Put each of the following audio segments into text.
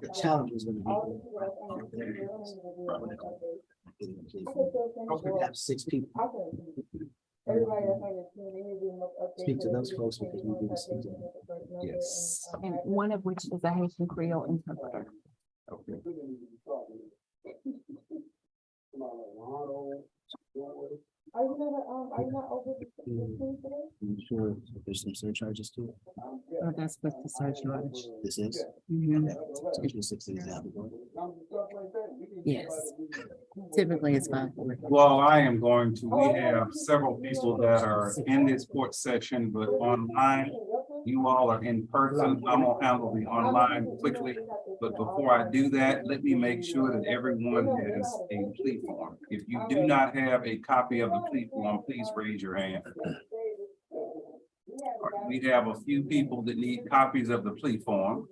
The challenge is going to be we have 6 people. Speak to those folks because we do the season. Yes. And one of which is a Haitian Creole interpreter. Okay. Are you not over the today? I'm sure there's some surcharges too. Oh, that's with the surcharge. This is. Mhm. So usually 6 days out. Yes. Typically it's 540. Well, I am going to, we have several people that are in this court session, but online. You all are in person. I'm gonna handle the online quickly. But before I do that, let me make sure that everyone has a plea form. If you do not have a copy of the plea form, please raise your hand. We have a few people that need copies of the plea form.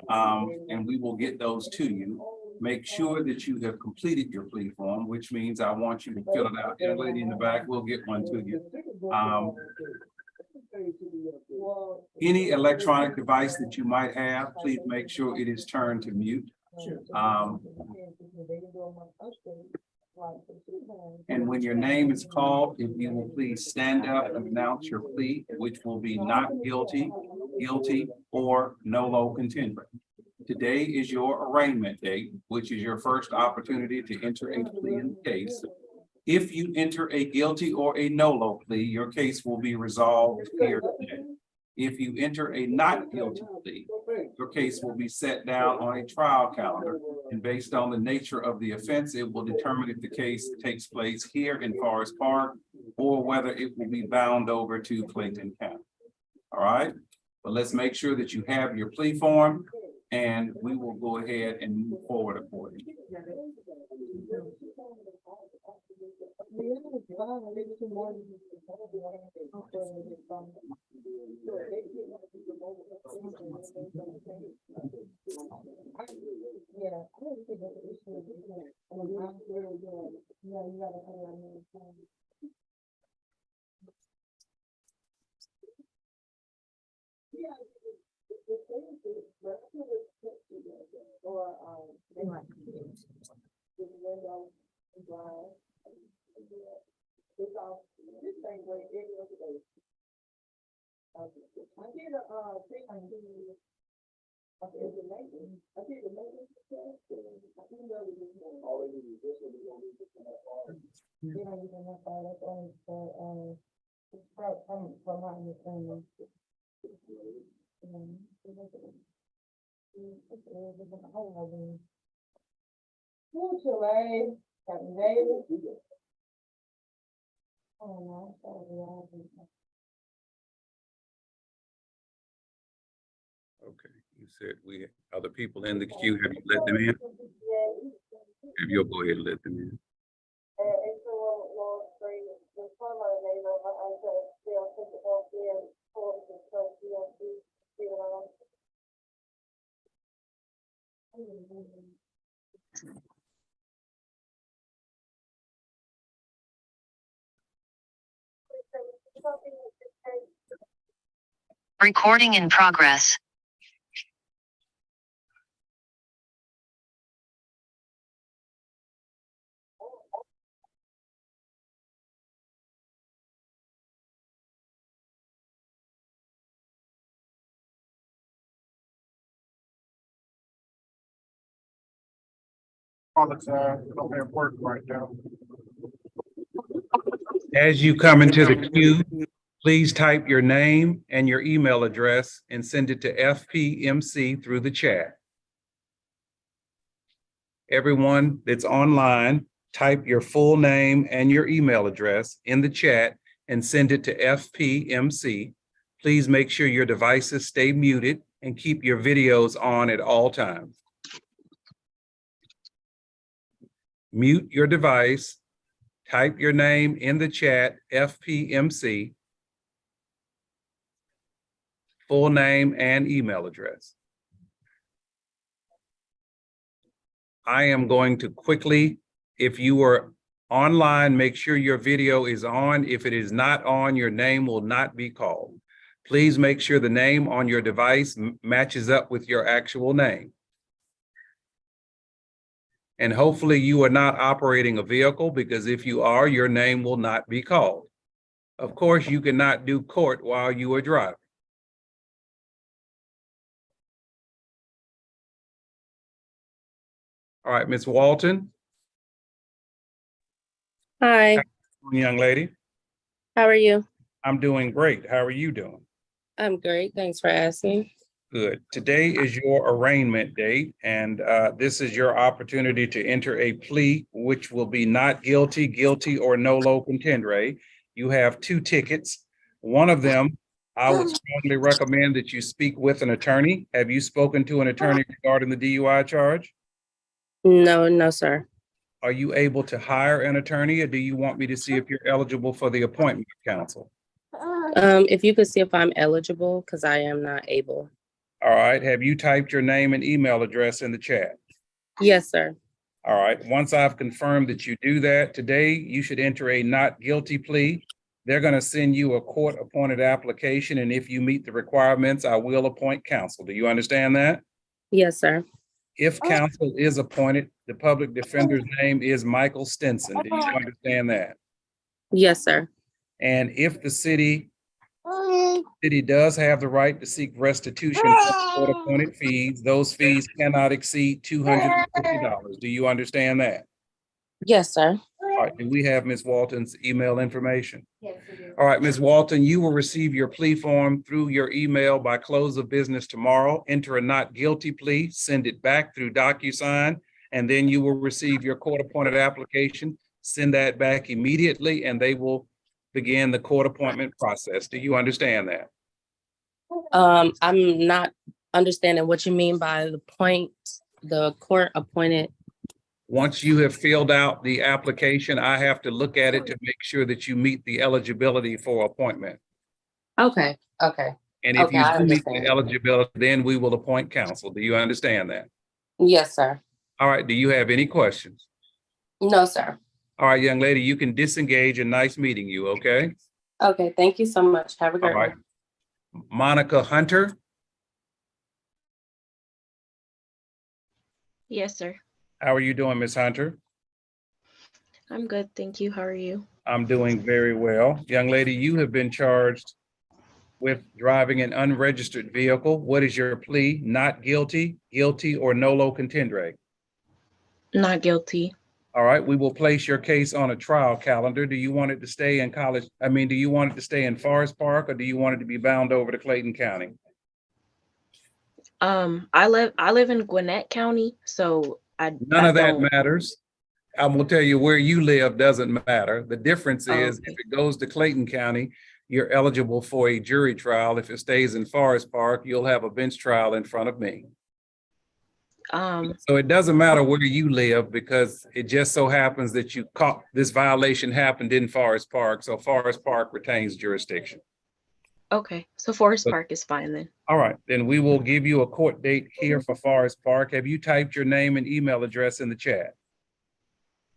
And we will get those to you. Make sure that you have completed your plea form, which means I want you to fill it out. Young lady in the back, we'll get one to you. Any electronic device that you might have, please make sure it is turned to mute. And when your name is called, if you will please stand up and announce your plea, which will be not guilty, guilty, or nolo contendere. Today is your arraignment date, which is your first opportunity to enter a plea in the case. If you enter a guilty or a nolo plea, your case will be resolved here today. If you enter a not guilty plea, your case will be set down on a trial calendar. And based on the nature of the offense, it will determine if the case takes place here in Forest Park or whether it will be bound over to Clayton County. All right, but let's make sure that you have your plea form and we will go ahead and move forward accordingly. Okay, you said we have other people in the queue. Have you let them in? If you'll go ahead and let them in. Recording in progress. As you come into the queue, please type your name and your email address and send it to FPMC through the chat. Everyone that's online, type your full name and your email address in the chat and send it to FPMC. Please make sure your devices stay muted and keep your videos on at all times. Mute your device, type your name in the chat, FPMC, full name and email address. I am going to quickly, if you are online, make sure your video is on. If it is not on, your name will not be called. Please make sure the name on your device matches up with your actual name. And hopefully you are not operating a vehicle, because if you are, your name will not be called. Of course, you cannot do court while you are driving. All right, Ms. Walton, Hi, young lady, how are you? I'm doing great. How are you doing? I'm great. Thanks for asking. Good. Today is your arraignment date, and this is your opportunity to enter a plea, which will be not guilty, guilty, or nolo contendere. You have 2 tickets. One of them, I would strongly recommend that you speak with an attorney. Have you spoken to an attorney regarding the DUI charge? No, no, sir. Are you able to hire an attorney, or do you want me to see if you're eligible for the appointment of counsel? If you could see if I'm eligible, because I am not able. All right. Have you typed your name and email address in the chat? Yes, sir. All right. Once I've confirmed that you do that today, you should enter a not guilty plea. They're going to send you a court-appointed application, and if you meet the requirements, I will appoint counsel. Do you understand that? Yes, sir. If counsel is appointed, the public defender's name is Michael Stinson. Do you understand that? Yes, sir. And if the city does have the right to seek restitution for court-appointed fees, those fees cannot exceed $250. Do you understand that? Yes, sir. All right, do we have Ms. Walton's email information? Yes. All right, Ms. Walton, you will receive your plea form through your email by close of business tomorrow. Enter a not guilty plea, send it back through DocuSign, and then you will receive your court-appointed application. Send that back immediately, and they will begin the court appointment process. Do you understand that? I'm not understanding what you mean by the court appointed. Once you have filled out the application, I have to look at it to make sure that you meet the eligibility for appointment. Okay, okay. And if Okay, you I do meet understand. the eligibility, then we will appoint counsel. Do you understand that? Yes, sir. All right, do you have any questions? No, sir. All right, young lady, you can disengage, and nice meeting you, okay? Okay, thank you so much. Have a All great right. one. Monica Hunter, Yes, sir. how are you doing, Ms. Hunter? I'm good, thank you. How are you? I'm doing very well. Young lady, you have been charged with driving an unregistered vehicle. What is your plea? Not guilty, guilty, or nolo contendere? Not guilty. All right, we will place your case on a trial calendar. Do you want it to stay in do you want it to stay in Forest Park, or do you want it to be bound over to Clayton County? I live in Gwinnett County, so None of that matters. I'm gonna tell you where you live doesn't matter. The difference is if it goes to Clayton County, you're eligible for a jury trial. If it stays in Forest Park, you'll have a bench trial in front of me. So it doesn't matter where you live, because it just so happens that this violation happened in Forest Park. So Forest Park retains jurisdiction. Okay, so Forest Park is fine then. All right, then we will give you a court date here for Forest Park. Have you typed your name and email address in the chat?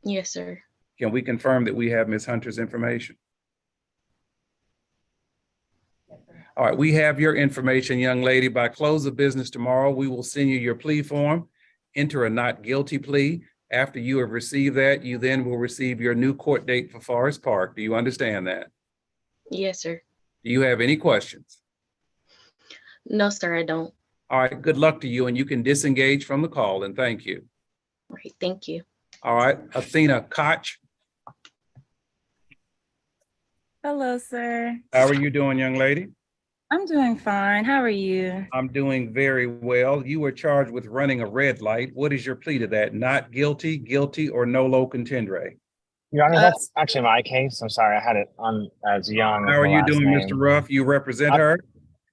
Yes, sir. Can we confirm that we have Ms. Hunter's information? All right, we have your information, young lady. By close of business tomorrow, we will send you your plea form. Enter a not guilty plea. After you have received that, you then will receive your new court date for Forest Park. Do you understand that? Yes, sir. Do you have any questions? No, sir, I don't. All right, good luck to you, and you can disengage from the call, and thank you. All right, thank you. All right, Athena Koch, Hello, sir. how are you doing, young lady? I'm doing fine. How are you? I'm doing very well. You were charged with running a red light. What is your plea to that? Not guilty, guilty, or nolo contendere? Your Honor, that's actually my case. I'm sorry, I had it on as Young. How are you doing, Mr. Ruff? You represent her?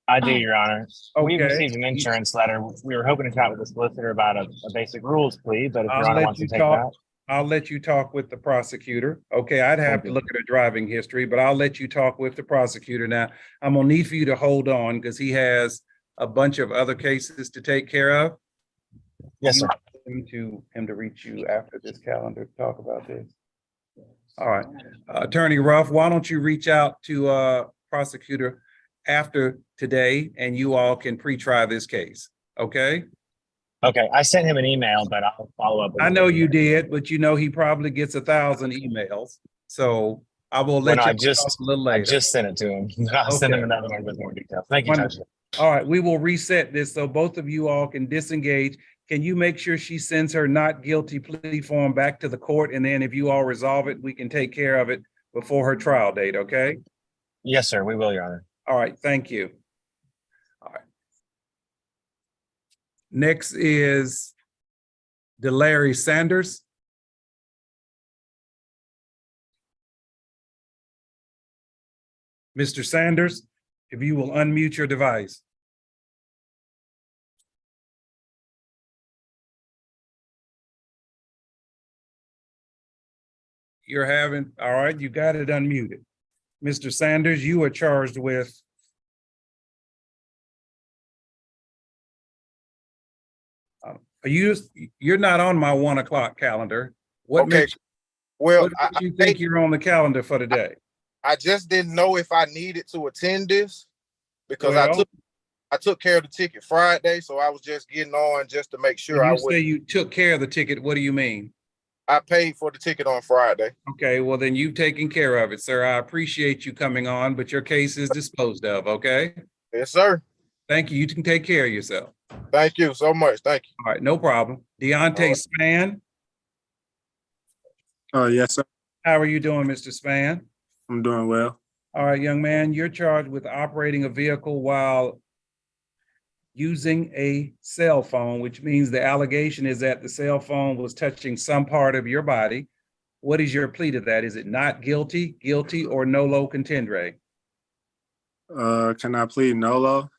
I do, Your Honor. We Okay. received an insurance letter. We were hoping to chat with the solicitor about a basic rules plea, but if Your I'll Honor let wants to you take talk. that. I'll let you talk with the prosecutor. Okay, I'd have Thank to you. look at her driving history, but I'll let you talk with the prosecutor. Now, I'm gonna need for you to hold on because he has a bunch of other cases to take care of. Yes, sir. Him to reach you after this calendar to talk about this. All right, Attorney Ruff, why don't you reach out to prosecutor after today, and you all can pre-try this case, okay? Okay, I sent him an email, but I'll follow up. with I him. know you did, but you know, he probably gets 1,000 emails. So I will Well, let no, you I talk a little later. just sent it to him. I'll send him Okay. another one with more details. Thank you, Judge. Wonderful. All right, we will reset this so both of you all can disengage. Can you make sure she sends her not guilty plea form back to the court? And then if you all resolve it, we can take care of it before her trial date, okay? Yes, sir, we will, Your Honor. All right, thank you. All right. Next is Larry Sanders. Mr. Sanders, if you will unmute your device. You're having, all right, you got it unmuted. Mr. Sanders, you are charged with you're not on my 1 o'clock calendar. What Okay, makes well, what makes you think you're on the calendar for today? I just didn't know if I needed to attend this because Well, I took care of the ticket Friday, so I was just getting on just to make sure when I you would. say you took care of the ticket, what do you mean? I paid for the ticket on Friday. Okay, well then you've taken care of it, sir. I appreciate you coming on, but your case is disposed of, okay? Yes, sir. Thank you. You can take care of yourself. Thank you so much. Thank you. All right, no problem. Deontay Span, Yes, sir. how are you doing, Mr. Span? I'm doing well. All right, young man, you're charged with operating a vehicle while using a cell phone, which means the allegation is that the cell phone was touching some part of your body. What is your plea to that? Is it not guilty, guilty, or nolo contendere? Can I plead nolo?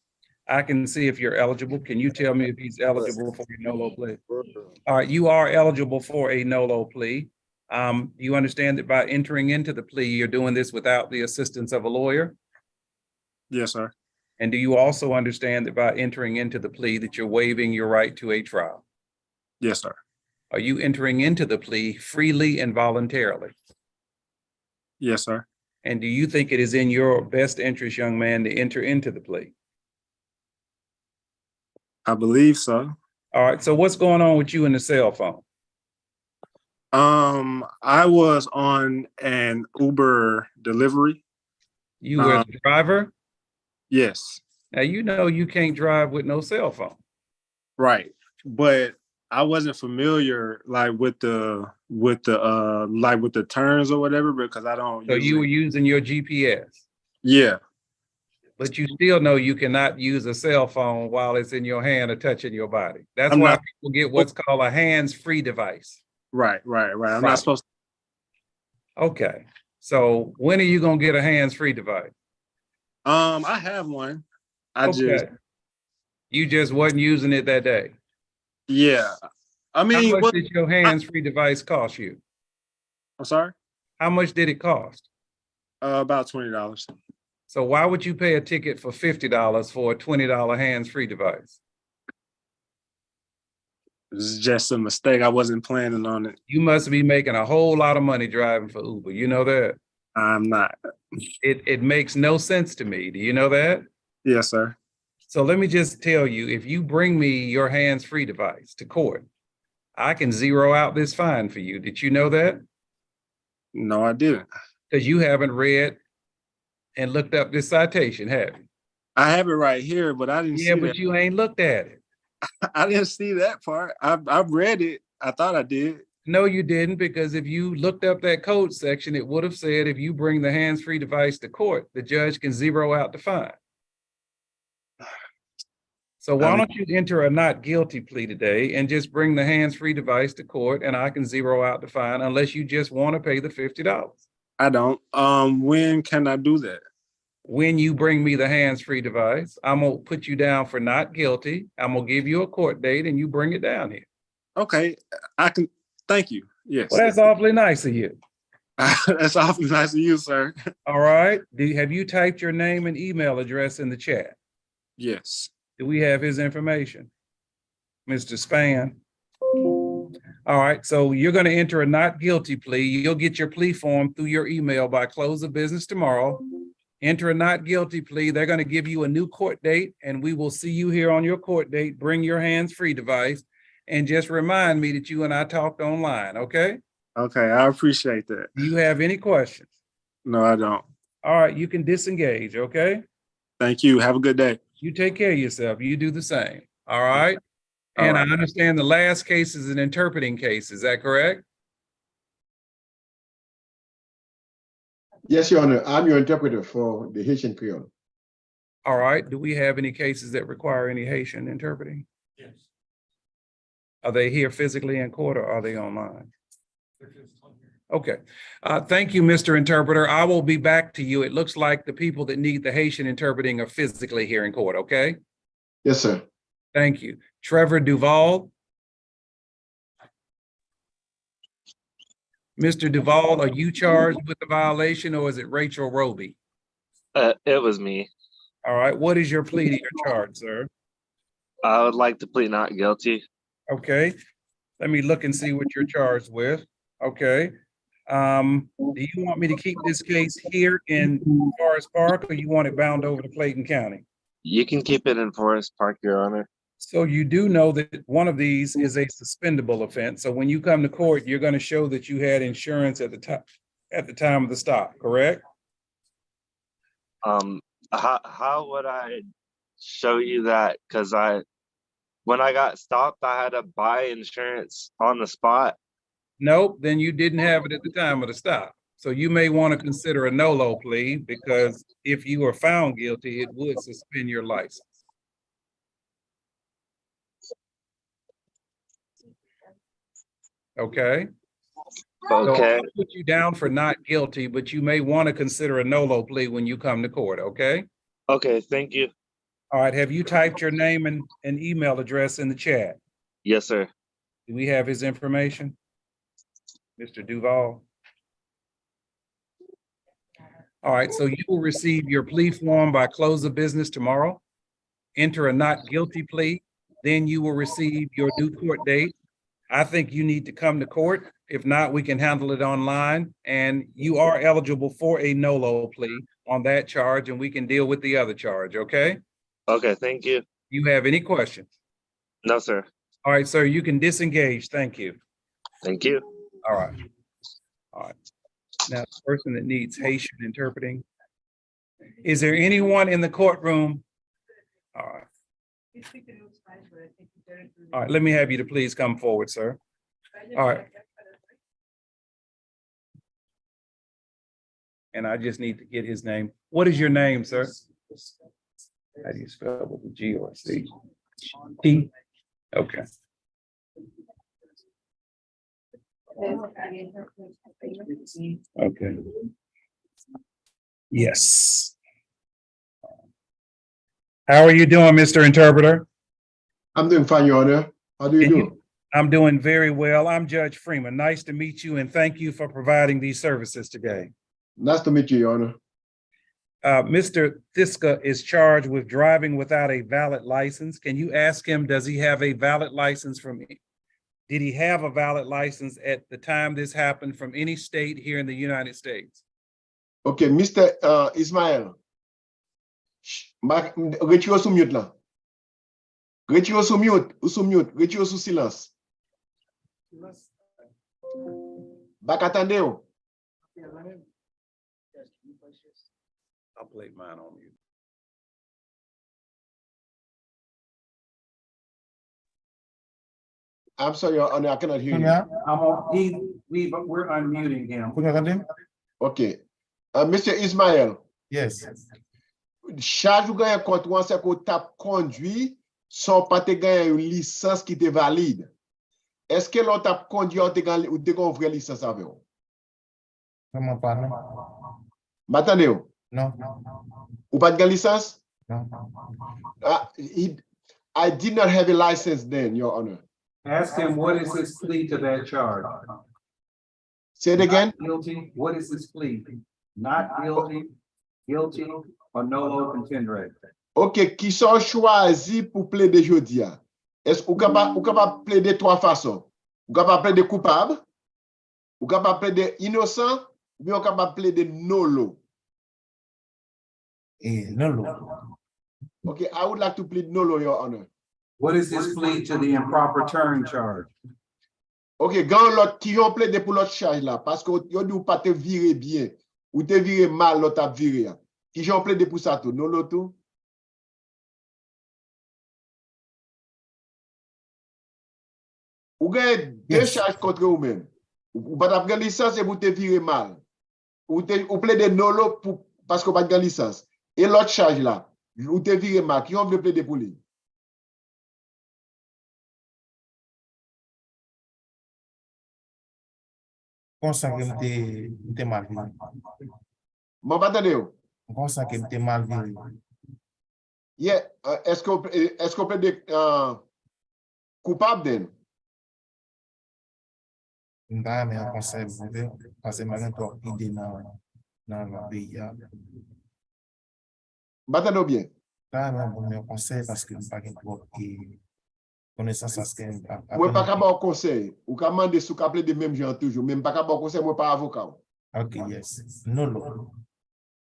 I can see if you're eligible. Can you tell me if he's eligible for a nolo plea? All right, you are eligible for a nolo plea. You understand that by entering into the plea, you're doing this without the assistance of a lawyer? Yes, sir. And do you also understand that by entering into the plea that you're waiving your right to a trial? Yes, sir. Are you entering into the plea freely and voluntarily? Yes, sir. And do you think it is in your best interest, young man, to enter into the plea? I believe so. All right, so what's going on with you in the cell phone? I was on an Uber delivery. You were the driver? Yes. Now, you know you can't drive with no cell phone. Right. But I wasn't familiar like with the turns or whatever because I don't. So you were using your GPS. Yeah. But you still know you cannot use a cell phone while it's in your hand or touching your body. That's I'm why not- people get what's called a hands-free device. Right. I'm Right. not supposed to. Okay. So when are you gonna get a hands-free device? I have one. You just wasn't using it that day. Yeah. I mean, How much did your hands-free device cost you? I'm sorry. How much did it cost? About $20. So why would you pay a ticket for $50 for a $20 hands-free device? It's just a mistake. I wasn't planning on it. You must be making a whole lot of money driving for Uber. You know that? I'm not. It makes no sense to me. Do you know that? Yes, sir. So let me just tell you, if you bring me your hands-free device to court, I can zero out this fine for you. Did you know that? No, I didn't. Because you haven't read and looked up this citation, have you? I have it right here, but I didn't see Yeah, but that. you ain't looked at it. I didn't see that part. I've read it. I thought I did. No, you didn't, because if you looked up that code section, it would have said if you bring the hands-free device to court, the judge can zero out the fine. So why don't you enter a not guilty plea today and just bring the hands-free device to court and I can zero out the fine unless you just want to pay the $50. I don't. When can I do that? When you bring me the hands-free device, I'm gonna put you down for not guilty. I'm gonna give you a court date and you bring it down here. Okay, I can. Thank you. Yes. Well, that's awfully nice of you. That's awfully nice of you, sir. All right. Have you typed your name and email address in the chat? Yes. Do we have his information? Mr. Span. All right, so you're going to enter a not guilty plea. You'll get your plea form through your email by close of business tomorrow. enter a not guilty plea. They're going to give you a new court date, and we will see you here on your court date. Bring your hands-free device, and just remind me that you and I talked online, okay? Okay, I appreciate that. Do you have any questions? No, I don't. All right, you can disengage, okay? Thank you. Have a good day. You take care of yourself. You do the same, all right? All And I right. understand the last case is an interpreting case. Is that correct? Yes, Your Honor. I'm your interpreter for the Haitian Creole. All right. Do we have any cases that require any Haitian interpreting? Yes. Are they here physically in court or are they online? Okay. Thank you, Mr. Interpreter. I will be back to you. It looks like the people that need the Haitian interpreting are physically here in court, okay? Yes, sir. Thank you. Trevor Duval. Mr. Duval, are you charged with the violation or is it Rachel Roby? It was me. All right. What is your plea to your charge, sir? I would like to plead not guilty. Okay. Let me look and see what you're charged with. Okay. Do you want me to keep this case here in Forest Park or you want it bound over to Clayton County? You can keep it in Forest Park, Your Honor. So you do know that one of these is a suspendable offense. So when you come to court, you're going to show that you had insurance at the time of the stop, correct? How would I show you that? Because when I got stopped, I had to buy insurance on the spot. Nope, then you didn't have it at the time of the stop. So you may want to consider a no-lo plea because if you were found guilty, it would suspend your license. Okay. So Okay. I'll put you down for not guilty, but you may want to consider a no-lo plea when you come to court, okay? Okay, thank you. All right, have you typed your name and email address in the chat? Yes, sir. Do we have his information? Mr. Duval? All right, so you will receive your plea form by close of business tomorrow. Enter a not guilty plea, then you will receive your due court date. I think you need to come to court. If not, we can handle it online. And you are eligible for a no-lo plea on that charge, and we can deal with the other charge, okay? Okay, thank you. You have any questions? No, sir. All right, sir, you can disengage. Thank you. Thank you. All right. All right. Now, the person that needs Haitian interpreting. Is there anyone in the courtroom? All right. All right, let me have you to please come forward, sir. All right. And I just need to get his name. What is your name, sir? How do you spell it with a G or a C? T? Okay. Okay. Yes. How are you doing, Mr. Interpreter? I'm doing fine, Your Honor. How do you do? I'm doing very well. I'm Judge Freeman. Nice to meet you and thank you for providing these services today. Nice to meet you, Your Honor. Mr. Thiska is charged with driving without a valid license. Can you ask him, does he have a valid license from, did he have a valid license at the time this happened from any state here in the United States? Okay, Mr. Ismael. Retire sous mute là. Retire sous mute, ou sous mute, retire sous silence. Bak attendez yo. I'll play mine on you. I'm sorry, Your Honor, I cannot hear you. We're unmuting him. Okay. Mr. Ismael. Yes. Charge ou gagne contre ou c'est qu'on t'a conduit sans pas te gagner une licence qui te valide. Est-ce que l'on t'a conduit ou te gagné ou te une vraie licence avec vous? Comment pas, non? M'attendez vous? Non. Ou pas de licence? Non. I did not have a license then, Your Honor. Ask him what is his plea to that charge? Say it again. Not guilty. What is his plea? Not guilty, guilty, or no contender. Ok, qui sont choisis pour plaider jeudi? Est-ce que vous capable plaider trois façons? Vous capable plaider coupable? Vous capable plaider innocent? Ou bien vous capable plaider nolo? Nolo. Okay, I would like to plead nolo, Your Honor. What is his plea to the improper turn charge? Ok, gan lot ki yon plaide pour l'autre charge là, parce que yon di ou pas te vire bien, ou te vire mal, l'autre a viré. Ki yon plaide pour ça tout, non l'autre tout? Ou gen deux charges contre ou même. Ou pas d'avoir licence et vous te vire mal. Ou plaide nolo pour, parce que pas de licence. Et l'autre charge là, ou te vire mal, qui yon veut plaide pour lui? Konsa ke mte mal viri. M'en pas tande yo? Konsa ke mte mal viri. Yeah, est-ce qu'on plaide coupable den? Mba me an konsa mbe, parce mwen to ide nan la peyi ya. M'entendez bien? Mba me an konsa parce que mpa gen to connaissance à ce que Moi pas capable conseil, ou ka demander sou ka plaide même gens toujours, même pas capable conseil, moi pas avocat. Okay, yes. Nolo.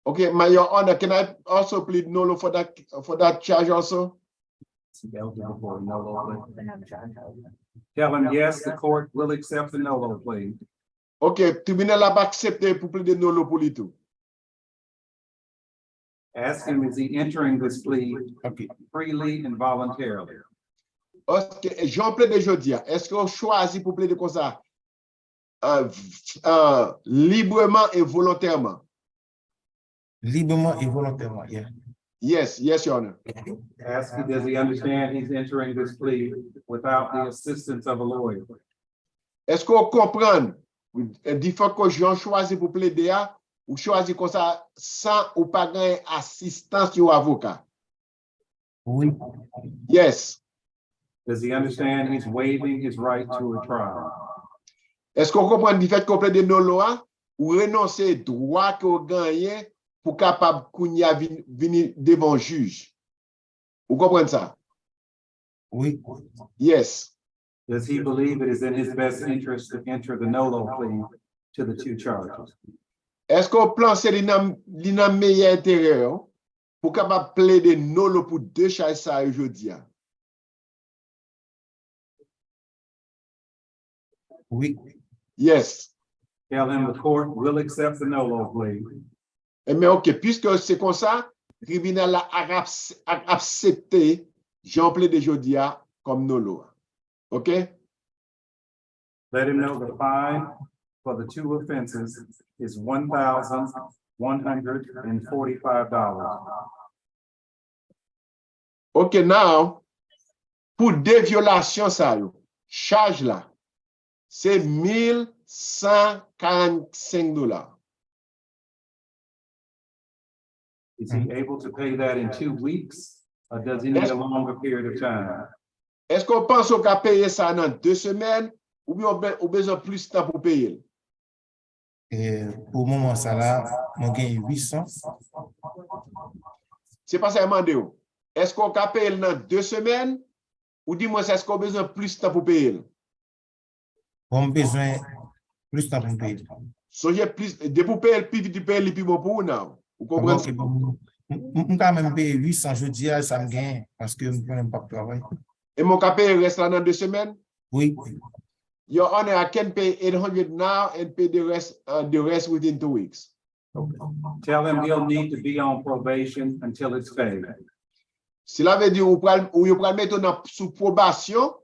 Okay, my Your Honor, can I also plead nolo for that charge also? Tell him yes, the court will accept the nolo plea. Okay, tribunal a accepté pour plaider nolo pour lui tout. Ask him, is he entering this plea freely and voluntarily? Ok, j'en plaide aujourd'hui. Est-ce qu'on choisit pour plaider comme ça librement et volontairement? Librement et volontairement, yeah. Yes, yes, Your Honor. Ask him, does he understand he's entering this plea without the assistance of a lawyer? Est-ce qu'on comprend différents que j'en choisis pour plaider ou choisit comme ça sans ou pas gagner assistance du avocat? Oui. Yes. Does he understand he's waiving his right to a trial? Est-ce qu'on comprend du fait qu'on plaide non loi ou renoncer droit qu'on gagne pour capable kounya venir devant juge? Vous comprenez ça? Oui. Yes. Does he believe it is in his best interest to enter the nolo plea to the two charges? Est-ce qu'on pense li nan meilleur intérêt pour capable plaider nolo pour deux charges ça aujourd'hui? Oui. Yes. Tell him the court will accept the nolo plea. Mais ok, puisque c'est comme ça, le tribunal a accepté Jean plaide aujourd'hui comme nolo. Ok? Let him know the fine for the two offenses is $1,145. Ok, now, pour deux violations, ça, charge là, c'est $1,145. Is he able to pay that in 2 weeks, or does he need a longer period of time? Est-ce qu'on pense qu'on peut payer ça dans 2 semaines ou bien on besoin plus de temps pour payer? Pour le moment, ça là, on gagne 800. C'est pas ça, demandé. Est-ce qu'on peut payer dans 2 semaines ou dis-moi, est-ce qu'on besoin plus de temps pour payer? On a besoin plus de temps pour payer. So, j'ai plus de pour payer plus vite, payer plus bon pour vous, non? Vous comprenez? On quand même payer 800, je dis, ça me gagne parce que je ne peux même pas travailler. Et mon capé reste là dans 2 semaines? Oui. Your Honor, I can pay 800 now and pay the rest within 2 weeks. Tell him he'll need to be on probation until it's paid. Cela veut dire ou vous pral mettre sous probation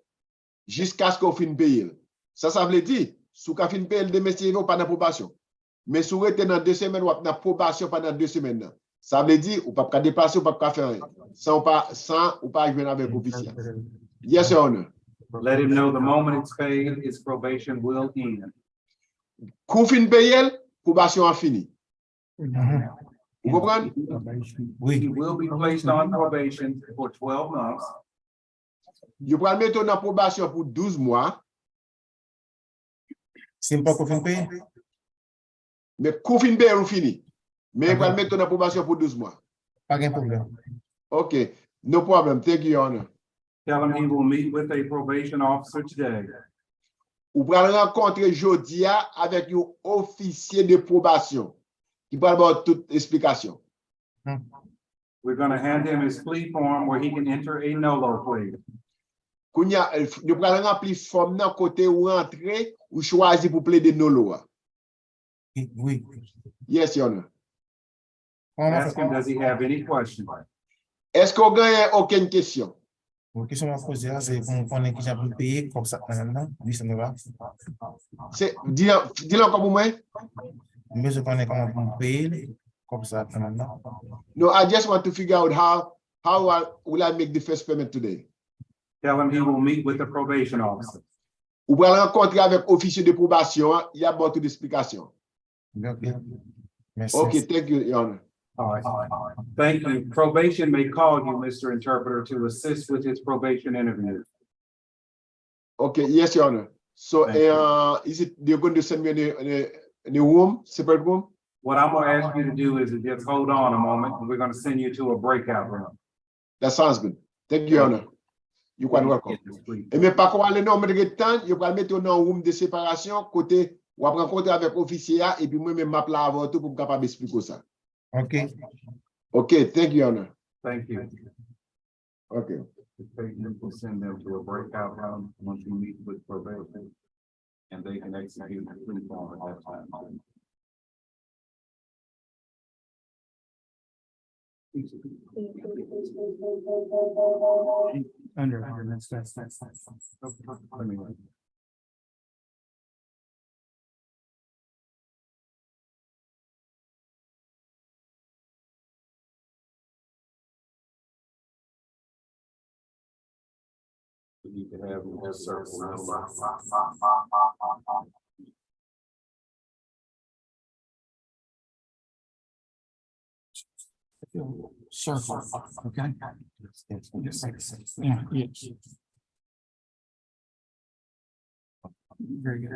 jusqu'à ce qu'on finisse payer. Ça veut dire, si vous finissez payer le domestique, vous pas dans probation. Mais si vous êtes dans 2 semaines, vous êtes dans probation pendant 2 semaines. Ça veut dire, vous ne pouvez pas déplacer, vous ne pouvez pas faire rien. Sans ou pas jouer avec l'officier. Yes, Your Honor. Let him know the moment it's paid, his probation will end. Quand fin payer, probation a fini. Vous comprenez? He will be placed on probation for 12 months. Vous pouvez mettre en probation pour 12 mois. C'est pas qu'on fin payer? Mais quand fin payer, vous fini. Mais vous pouvez mettre en probation pour 12 mois. Pas de problème. OK. No problem. Thank you, Your Honor. Tell him he will meet with a probation officer today. Vous pouvez rencontrer jeudi avec un officier de probation qui va avoir toute explication. We're gonna hand him his plea form where he can enter a no-lo plea. Kounya, yo pral rempli form nan kote ou rentre, ou choisi pour plaider nolo. Oui. Yes, Your Honor. Ask him, does he have any questions? Est-ce qu'on gagne aucune question? Une question à poser, c'est pour connaître qui j'ai pour payer comme ça maintenant. Oui, ça me va. C'est, dis-le encore pour moi. Mais je connais comment pour payer comme ça maintenant. No, I just want to figure out how will I make the first payment today? Tell him he will meet with the probation officer. Ou pral rencontrer avec officier de probation, il y a beaucoup d'explications. Ok. Merci. Okay, thank you, Your Honor. All right. Thank you. Probation may call you, Mr. Interpreter, to assist with his probation interview. Okay, yes, Your Honor. So, Thank you. is it they're going to send me in a room, separate room? What I'm gonna ask you to do is to just hold on a moment, and we're gonna send you to a breakout room. That sounds good. Thank you, Your Honor. You quite welcome. Et mais pas qu'on aller non mais de temps, you pral mettre dans un room de séparation côté ou après rencontrer avec officier et puis moi même m'a là avant tout pour capable expliquer ça. Okay. Okay, thank you, Your Honor. Thank you. Okay. We'll send them to a breakout room once we meet with probation. And they can execute the plea form at that time. That's. Let me. You could have a circle. Circle. Okay. Yeah. Yes. Very good.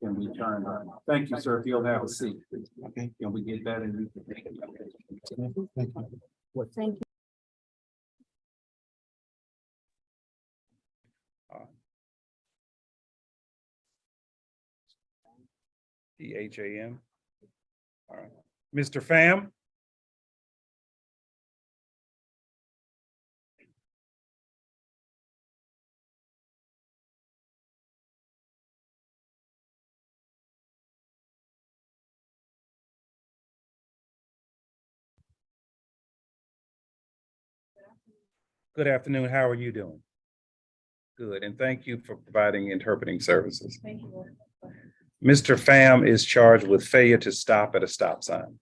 Can we turn? Thank you, sir. If you'll have a seat. Okay. Can we get that in? Thank you. Thank you. PHAM. All right. Mr. Pham? Good afternoon. How are you doing? Good, and thank you for providing interpreting services. Thank you. Mr. Pham is charged with failure to stop at a stop sign.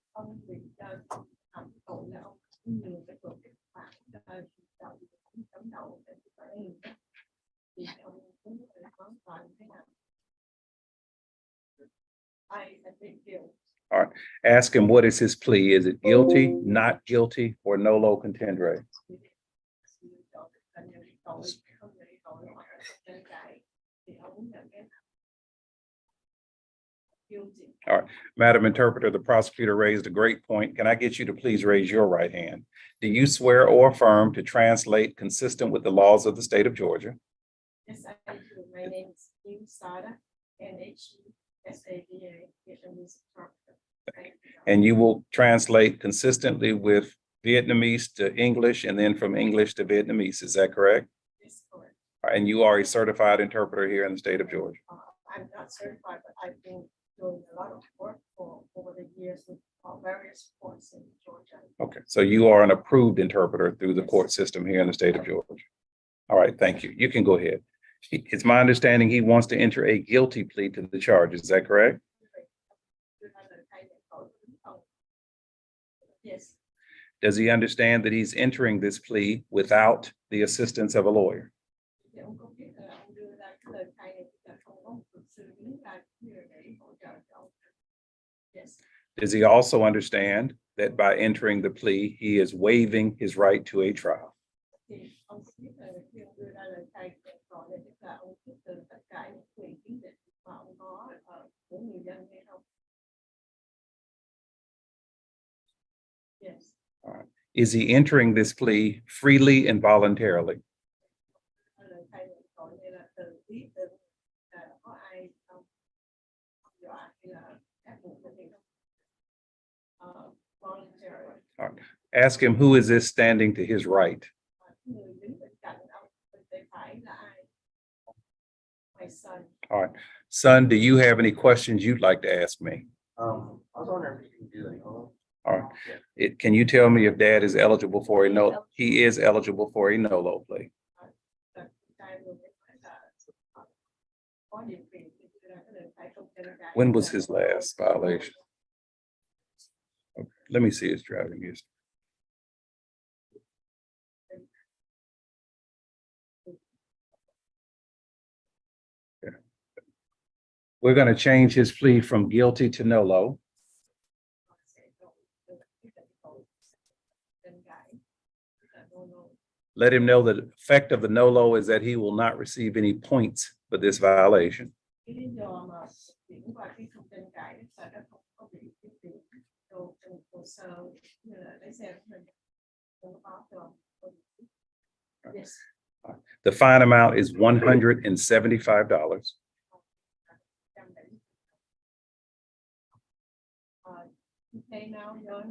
All right, ask him what is his plea. Is it guilty, not guilty, or nolo contendere? All right, Madam Interpreter, the prosecutor raised a great point. Can I get you to please raise your right hand? Do you swear or affirm to translate consistent with the laws of the state of Georgia? Yes, I do. My name is Hugh Sada, NHUSADA, Vietnamese interpreter. And you will translate consistently with Vietnamese to English and then from English to Vietnamese. Is that correct? Yes, correct. And you are a certified interpreter here in the state of Georgia. I'm not certified, but I've been doing a lot of work for over the years with various courts in Georgia. Okay, so you are an approved interpreter through the court system here in the state of Georgia. All right, thank you. You can go ahead. It's my understanding he wants to enter a guilty plea to the charges. Is that correct? Yes. Does he understand that he's entering this plea without the assistance of a lawyer? Yes. Does he also understand that by entering the plea, he is waiving his right to a trial? Yes. All right. Is he entering this plea freely and voluntarily? voluntary. All right. Ask him, who is this standing to his right? Người đứng bên cạnh ông bên tay phải là ai? My son. All right. Son, do you have any questions you'd like to ask me? I was wondering if you can do that. All right. Can you tell me if dad is eligible for a no? He is eligible for a no-low plea. When was his last violation? Okay, let me see his driving history. Okay. We're going to change his plea from guilty to no-low. Let him know the effect of the no-low is that he will not receive any points for this violation. The fine amount is $175.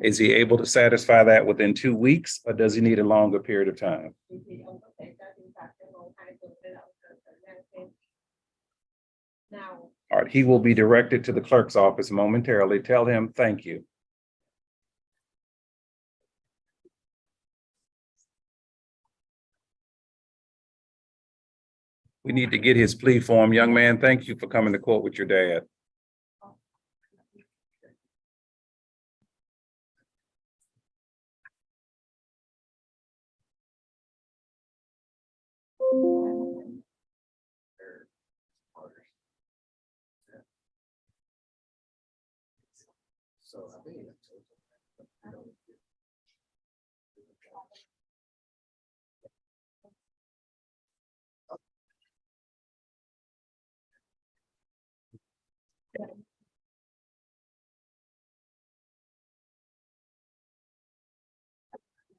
Is he able to satisfy that within 2 weeks, or does he need a longer period of time? All right, he will be directed to the clerk's office momentarily. Tell him thank you. We need to get his plea form. Young man, thank you for coming to court with your dad.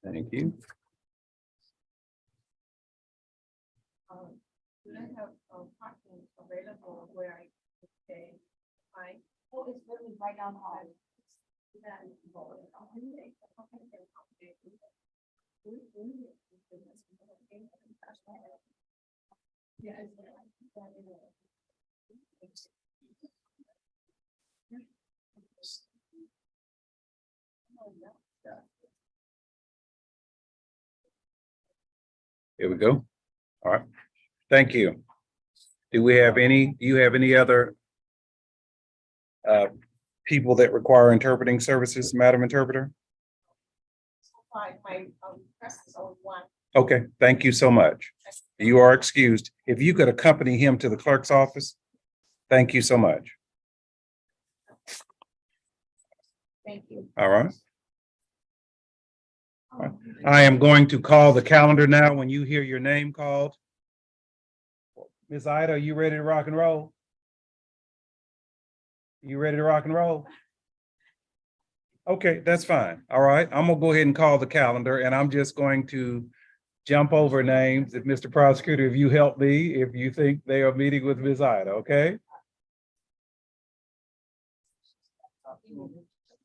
Thank you. Do they have parking available where I can stay? Oh, it's really right down the hall. Here we go. All right. Thank you. Do you have any other people that require interpreting services, Madam Interpreter? My request is only one. Okay, thank you so much. You are excused. If you could accompany him to the clerk's office, thank you so much. Thank you. All right. All right. I am going to call the calendar now when you hear your name called. Ms. Ida, are you ready to rock and roll? You ready to rock and roll? Okay, that's fine. All right, I'm gonna go ahead and call the calendar, and I'm just going to jump over names. If Mr. Prosecutor, if you help me, if you think they are meeting with Ms. Ida, okay?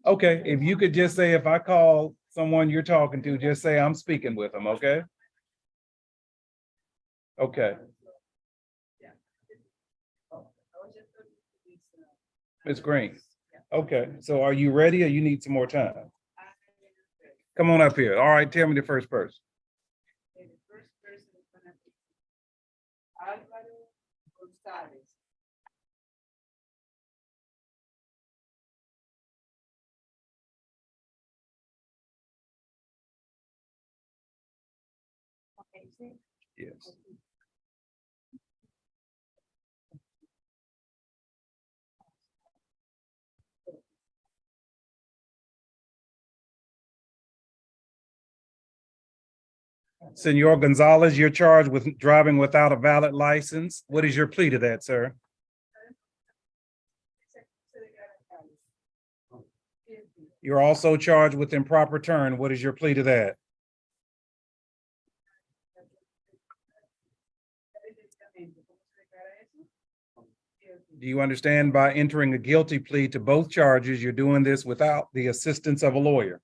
Okay, if you could just say, if I call someone you're talking to, just say I'm speaking with them, okay? Okay. Ms. Green. Okay, so are you ready or you need some more time? Come on up here. All right, tell me the first person. Yes. Senor Gonzalez, you're charged with driving without a valid license. What is your plea to that, sir? You're also charged with improper turn. What is your plea to that? Do you understand by entering a guilty plea to both charges, you're doing this without the assistance of a lawyer?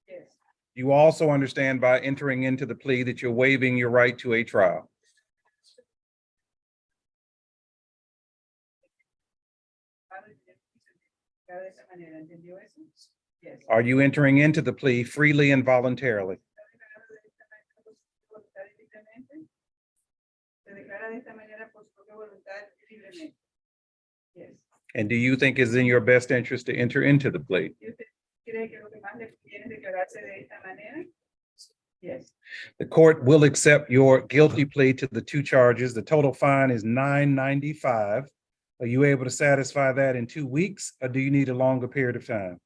Yes. You also understand by entering into the plea that you're waiving your right to a trial. Yes. Are you entering into the plea freely and voluntarily? Se declara de esta manera por su propia voluntad y libremente. Yes. And do you think it's in your best interest to enter into the plea? ¿Y usted cree que lo que más le conviene es declararse de esta manera? Yes. The court will accept your guilty plea to the two charges. The total fine is $9.95. Are you able to satisfy that in 2 weeks, or do you need a longer period of time?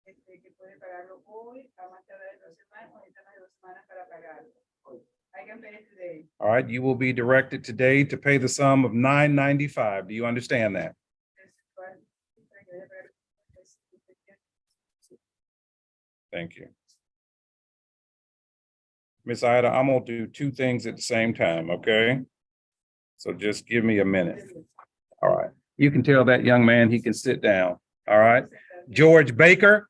Que puede pagarlo hoy, a más tardar en 2 semanas, o necesita más de 2 semanas para pagarlo. I can pay it today. All right, you will be directed today to pay the sum of $9.95. Do you understand that? Thank you. Miss Ida, I'm gonna do 2 things at the same time, okay? So just give me a minute. All right, you can tell that young man he can sit down, all right? George Baker.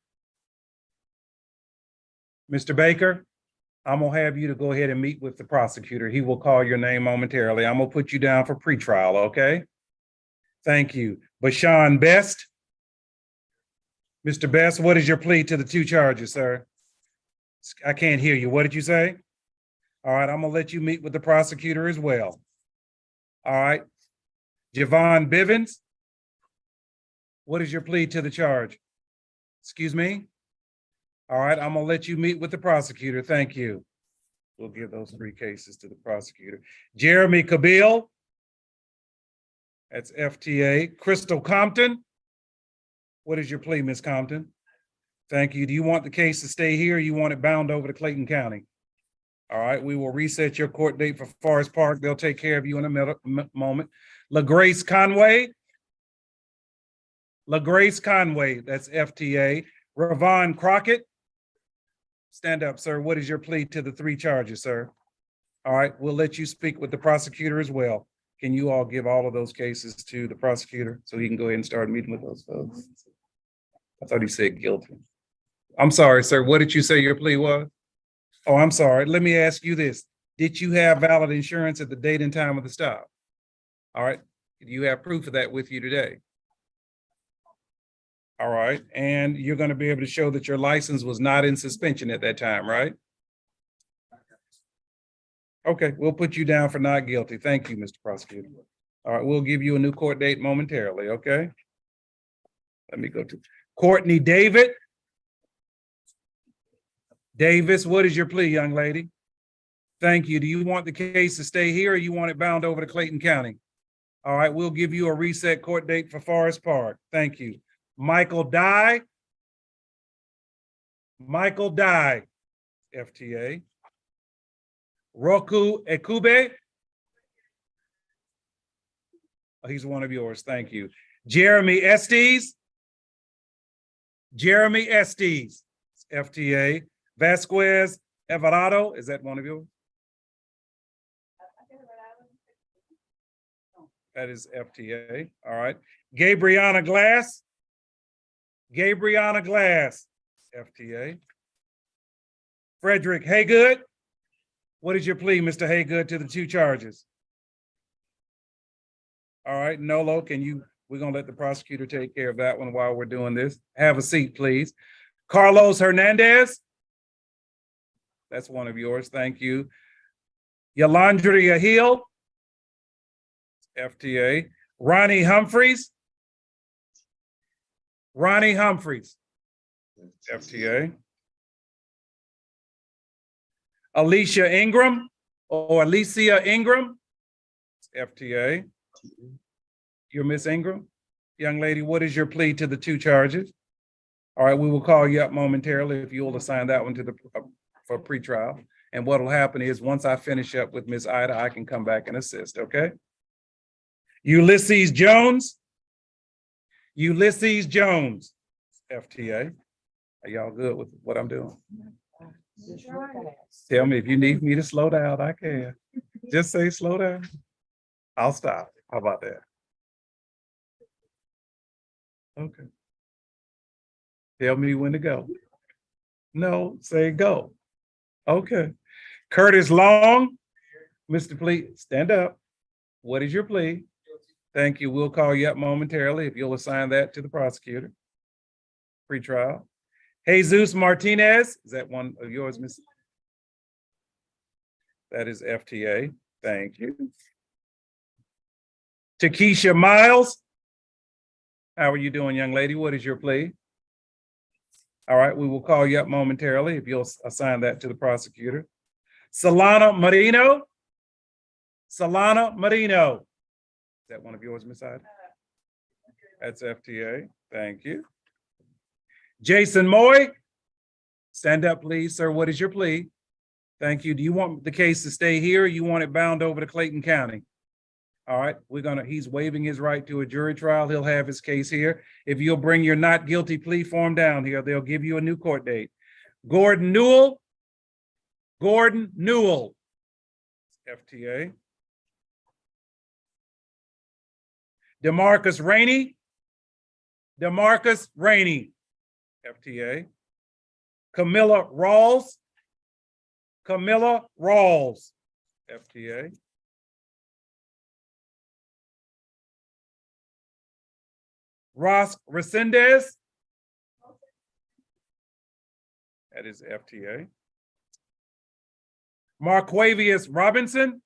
Mr. Baker, I'm gonna have you to go ahead and meet with the prosecutor. He will call your name momentarily. I'm gonna put you down for pretrial, okay? Thank you. Bashan Best. Mr. Best, what is your plea to the 2 charges, sir? I can't hear you. What did you say? All right, I'm gonna let you meet with the prosecutor as well. All right. Javon Bivens. What is your plea to the charge? Excuse me? All right, I'm gonna let you meet with the prosecutor. Thank you. We'll give those 3 cases to the prosecutor. Jeremy Cabil. That's FTA. Crystal Compton. What is your plea, Ms. Compton? Thank you. Do you want the case to stay here or you want it bound over to Clayton County? All right, we will reset your court date for Forest Park. They'll take care of you in a moment. LaGrace Conway. LaGrace Conway, that's FTA. Ravon Crockett. Stand up, sir. What is your plea to the 3 charges, sir? All right, we'll let you speak with the prosecutor as well. Can you all give all of those cases to the prosecutor so he can go ahead and start meeting with those folks? I thought he said guilty. I'm sorry, sir. What did you say your plea was? Oh, I'm sorry. Let me ask you this. Did you have valid insurance at the date and time of the stop? All right. Do you have proof of that with you today? All right. And you're going to be able to show that your license was not in suspension at that time, right? Okay, we'll put you down for not guilty. Thank you, Mr. Prosecutor. All right, we'll give you a new court date momentarily, okay? Let me go to Courtney David. Davis, what is your plea, young lady? Thank you. Do you want the case to stay here or you want it bound over to Clayton County? All right, we'll give you a reset court date for Forest Park. Thank you. Michael Dye. Michael Dye, FTA. Roku Ekube. Oh, he's one of yours. Thank you. Jeremy Estes. Jeremy Estes, FTA. Vasquez Everado, is that one of yours? That is FTA. All right. Gabriana Glass. Gabriana Glass, FTA. Frederick Haygood. What is your plea, Mr. Haygood, to the 2 charges? All right, Nolo, we're gonna let the prosecutor take care of that one while we're doing this. Have a seat, please. Carlos Hernandez. That's one of yours, thank you. Yolandria Hill. FTA. Ronnie Humphreys. Ronnie Humphreys. FTA. Alicia Ingram or Alicia Ingram, FTA. You're Miss Ingram. Young lady, what is your plea to the 2 charges? All right, we will call you up momentarily if you will assign that one to the for pretrial. And what will happen is once I finish up with Miss Ida, I can come back and assist, okay? Ulysses Jones. Ulysses Jones, FTA. Are y'all good with what I'm doing? Tell me if you need me to slow down, I can. Just say slow down. I'll stop. How about that? Okay. Tell me when to go. No, say go. Okay. Curtis Long, Mr. Plea, stand up. What is your plea? Thank you. We'll call you up momentarily if you'll assign that to the prosecutor. Pre-trial. Jesus Martinez, is that one of yours, Miss? That is FTA. Thank you. Takesha Miles. How are you doing, young lady? What is your plea? All right, we will call you up momentarily if you'll assign that to the prosecutor. Solana Marino. Solana Marino. Is that one of yours, Miss Ida? That's FTA. Thank you. Jason Moy. Stand up, please, sir. What is your plea? Thank you. Do you want the case to stay here or you want it bound over to Clayton County? All right, he's waiving his right to a jury trial. He'll have his case here. If you'll bring your not guilty plea form down here, they'll give you a new court date. Gordon Newell. Gordon Newell. FTA. DeMarcus Rainey. DeMarcus Rainey. FTA. Camilla Rawls. Camilla Rawls. FTA. Ross Resendez. That is FTA. Marquavius Robinson.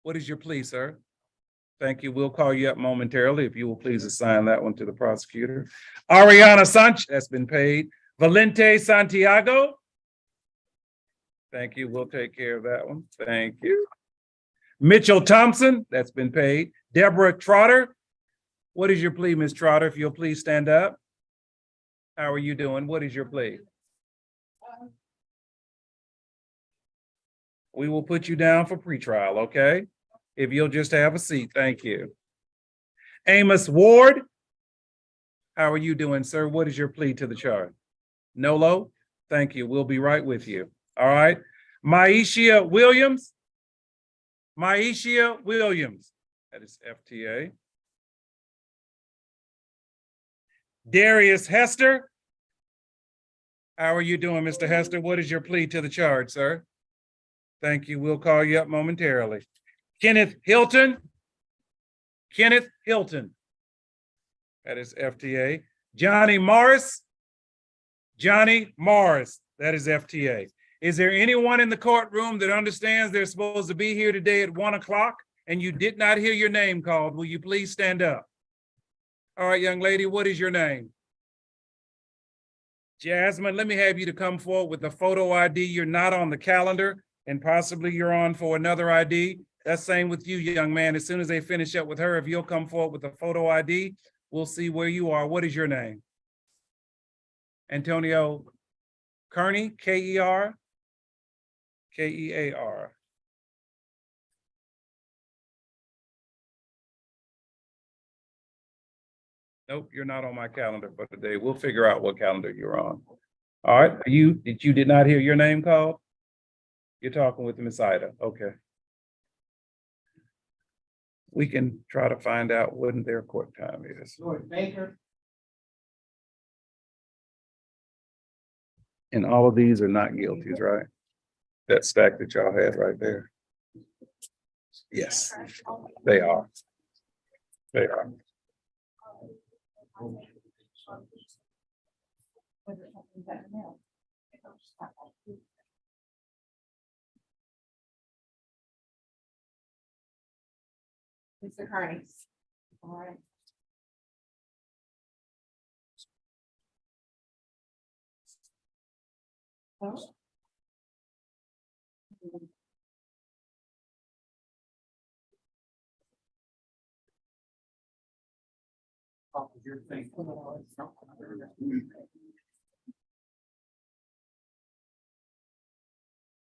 What is your plea, sir? Thank you. We'll call you up momentarily if you will please assign that one to the prosecutor. Ariana Sanchez, that's been paid. Valente Santiago. Thank you. We'll take care of that one. Thank you. Mitchell Thompson, that's been paid. Deborah Trotter. What is your plea, Ms. Trotter? If you'll please stand up. How are you doing? What is your plea? We will put you down for pretrial, okay? If you'll just have a seat, thank you. Amos Ward. How are you doing, sir? What is your plea to the charge? Nolo? Thank you. We'll be right with you. All right. Maisha Williams. Maisha Williams. That is FTA. Darius Hester. How are you doing, Mr. Hester? What is your plea to the charge, sir? Thank you. We'll call you up momentarily. Kenneth Hilton. Kenneth Hilton. That is FTA. Johnny Morris. Johnny Morris. That is FTA. Is there anyone in the courtroom that understands they're supposed to be here today at 1 o'clock and you did not hear your name called? Will you please stand up? All right, young lady, what is your name? Jasmine, let me have you to come forward with a photo ID. You're not on the calendar and possibly you're on for another ID. That's same with you, young man. As soon as they finish up with her, if you'll come forward with a photo ID, we'll see where you are. What is your name? Antonio Kearney, K-E-R? K-E-A-R. Nope, you're not on my calendar for today. We'll figure out what calendar you're on. All right, you did not hear your name called? You're talking with Miss Ida, okay. We can try to find out when their court time is. Lord Baker. And all of these are not guilties, right? That stack that y'all had right there. Yes, they are. They are. Mr. Kearney. All right. Oh.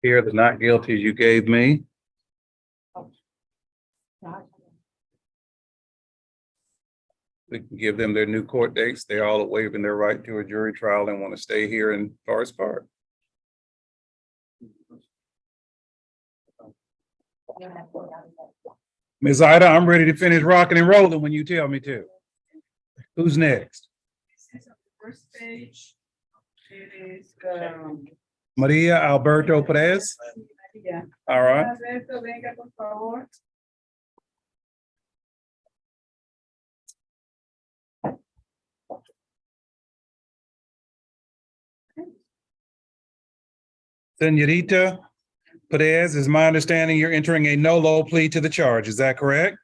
Here, the not guilty you gave me. We can give them their new court dates. They're all waiving their right to a jury trial and want to stay here in Forest Park. Ms. Ida, I'm ready to finish rocking and rolling when you tell me to. Who's next? First page, it is, Maria Alberto Perez. yeah. All right. Alberto, venga, por favor. Senorita Perez, is my understanding you're entering a no-low plea to the charge. Is that correct?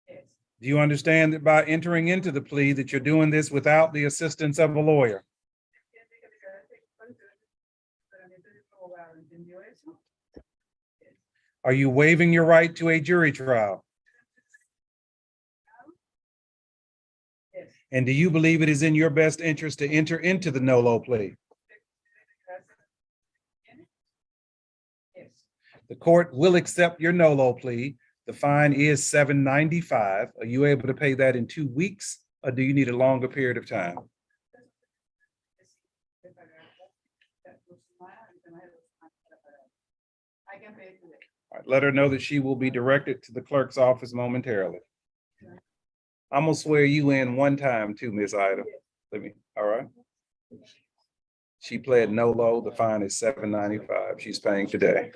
Do you understand that by entering into the plea that you're doing this without the assistance of a lawyer? Are you waiving your right to a jury trial? And do you believe it is in your best interest to enter into the no-low plea? The court will accept your no-low plea. The fine is $795. Are you able to pay that in 2 weeks, or do you need a longer period of time? I can pay today. All right, let her know that she will be directed to the clerk's office momentarily. I'm gonna swear you in one time too, Miss Ida. All right. She pled no low. The fine is $795. She's paying today.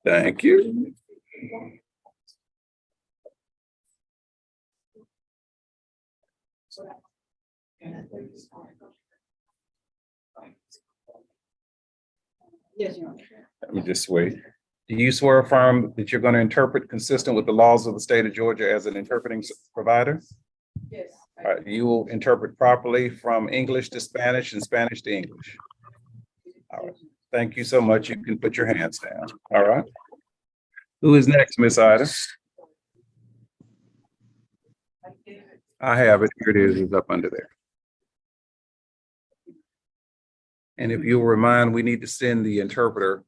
Thank you. Yes, Your Honor. Let me just wait. Do you swear or affirm that you're going to interpret consistent with the laws of the state of Georgia as an interpreting provider? Yes. All right, you will interpret properly from English to Spanish and Spanish to English. All right, thank you so much. You can put your hands down. All right. Who is next, Miss Ida? I have it. Here it is. It's up under there. And if you'll remind, we need to send the interpreter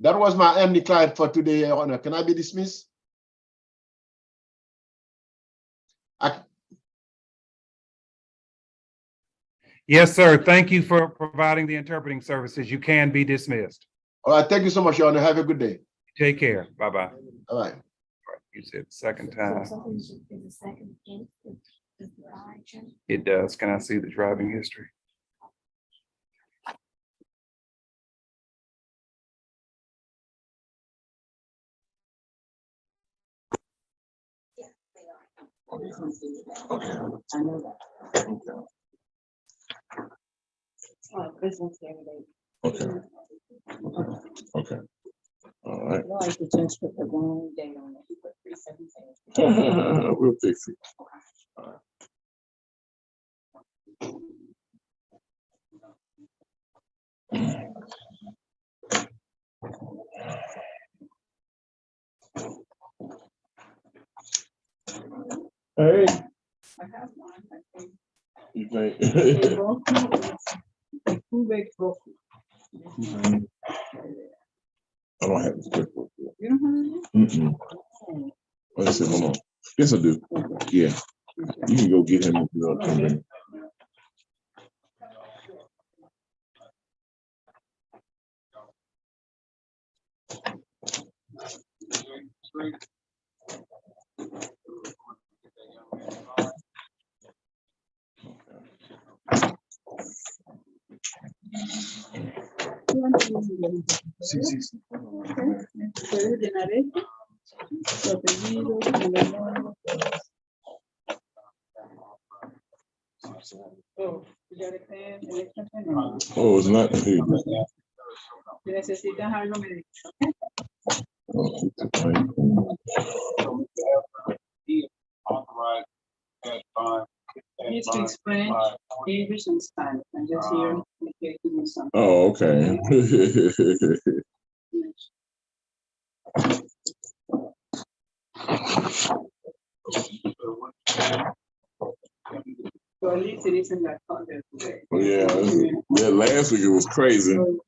That was my only client for today, Your Honor. Can I be dismissed? Yes, sir. Thank you for providing the interpreting services. You can be dismissed. All right, thank you so much, Your Honor. Have a good day. Take care. Bye-bye. All right. You said second time. It does. Can I see the driving history? Okay. Okay. All right. We'll fix it. All right. Hey. You think? I don't have this QuickBooks. Let's see, hold on. Yes, I do. Yeah. You can go get him if you want. Sí, sí, sí. Oh, it's not. Here. He speaks French, English, and Spanish. I'm just here in case you need something. Oh, okay. So at least it isn't that hard today. Yeah, last week it was crazy. So